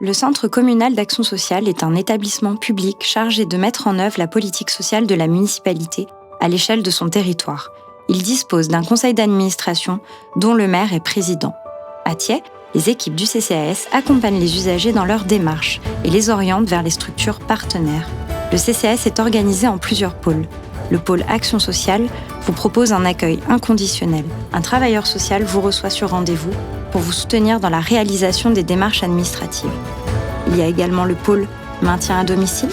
Le Centre communal d'action sociale est un établissement public chargé de mettre en œuvre la politique sociale de la municipalité à l'échelle de son territoire. Il dispose d'un conseil d'administration dont le maire est président. À Thiais, les équipes du CCAS accompagnent les usagers dans leur démarche et les orientent vers les structures partenaires. Le CCAS est organisé en plusieurs pôles. Le pôle Action sociale vous propose un accueil inconditionnel. Un travailleur social vous reçoit sur rendez-vous pour vous soutenir dans la réalisation des démarches administratives. Il y a également le pôle Maintien à domicile.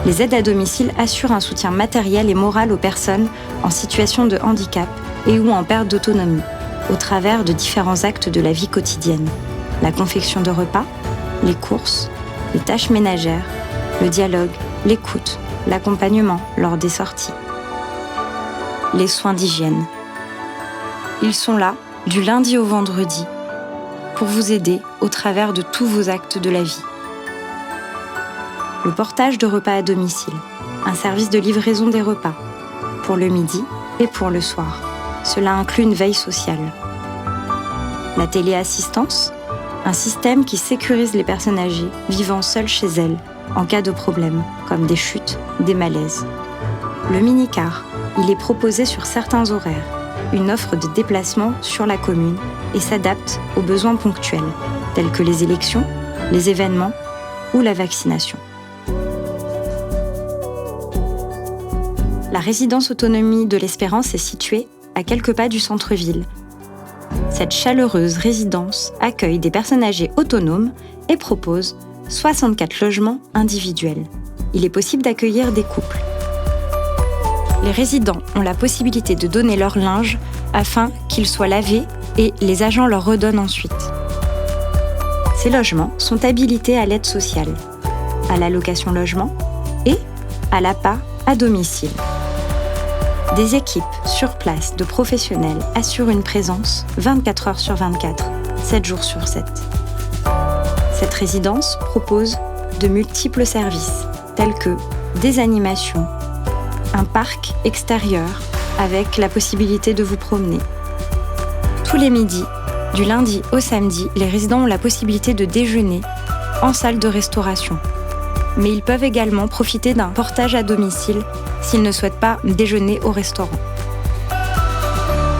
Les aides à domicile assurent un soutien matériel et moral aux personnes en situation de handicap et ou en perte d'autonomie, au travers de différents actes de la vie quotidienne. La confection de repas, les courses, les tâches ménagères, le dialogue, l'écoute, l'accompagnement lors des sorties. Les soins d'hygiène. Ils sont là, du lundi au vendredi, pour vous aider au travers de tous vos actes de la vie. Le portage de repas à domicile, un service de livraison des repas, pour le midi et pour le soir. Cela inclut une veille sociale. La téléassistance, un système qui sécurise les personnes âgées vivant seules chez elles en cas de problème, comme des chutes, des malaises. Le mini-car, il est proposé sur certains horaires, une offre de déplacement sur la commune et s'adapte aux besoins ponctuels, tels que les élections, les événements ou la vaccination. La résidence autonomie de l'Espérance est située à quelques pas du centre-ville. Cette chaleureuse résidence accueille des personnes âgées autonomes et propose 64 logements individuels. Il est possible d'accueillir des couples. Les résidents ont la possibilité de donner leur linge afin qu'il soit lavé et les agents leur redonnent ensuite. Ces logements sont habilités à l'aide sociale, à l'allocation logement et à l'APA à domicile. Des équipes sur place de professionnels assurent une présence 24 heures sur 24, 7 jours sur 7. Cette résidence propose de multiples services, tels que des animations, un parc extérieur avec la possibilité de vous promener. Tous les midis, du lundi au samedi, les résidents ont la possibilité de déjeuner en salle de restauration. Mais ils peuvent également profiter d'un portage à domicile s'ils ne souhaitent pas déjeuner au restaurant.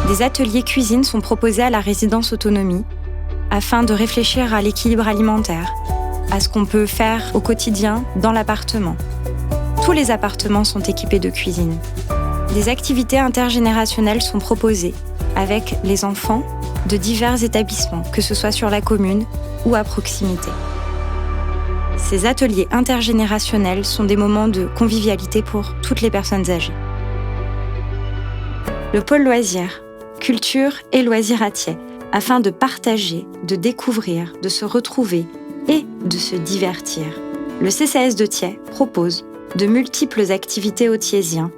Des ateliers cuisine sont proposés à la résidence autonomie afin de réfléchir à l'équilibre alimentaire, à ce qu'on peut faire au quotidien dans l'appartement. Tous les appartements sont équipés de cuisine. Des activités intergénérationnelles sont proposées avec les enfants de divers établissements, que ce soit sur la commune ou à proximité. Ces ateliers intergénérationnels sont des moments de convivialité pour toutes les personnes âgées. Le pôle loisirs, culture et loisirs à Thiais, afin de partager, de découvrir, de se retrouver et de se divertir. Le CCAS de Thiais propose de multiples activités aux Thiésiens.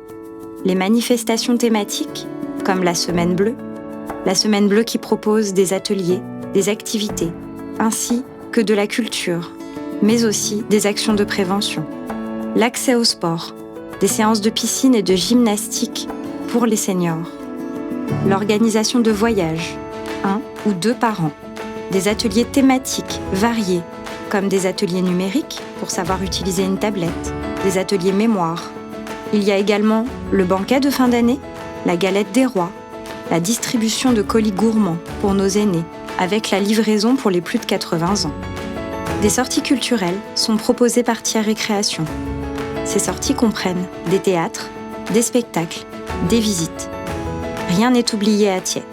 Les manifestations thématiques, comme la Semaine Bleue qui propose des ateliers, des activités, ainsi que de la culture, mais aussi des actions de prévention. L'accès au sport, des séances de piscine et de gymnastique pour les seniors. L'organisation de voyages, 1 ou 2 par an. Des ateliers thématiques variés, comme des ateliers numériques pour savoir utiliser une tablette, des ateliers mémoire. Il y a également le banquet de fin d'année, la galette des rois, la distribution de colis gourmands pour nos aînés, avec la livraison pour les plus de 80 ans. Des sorties culturelles sont proposées par Thiais Récréation. Ces sorties comprennent des théâtres, des spectacles, des visites. Rien n'est oublié à Thiais.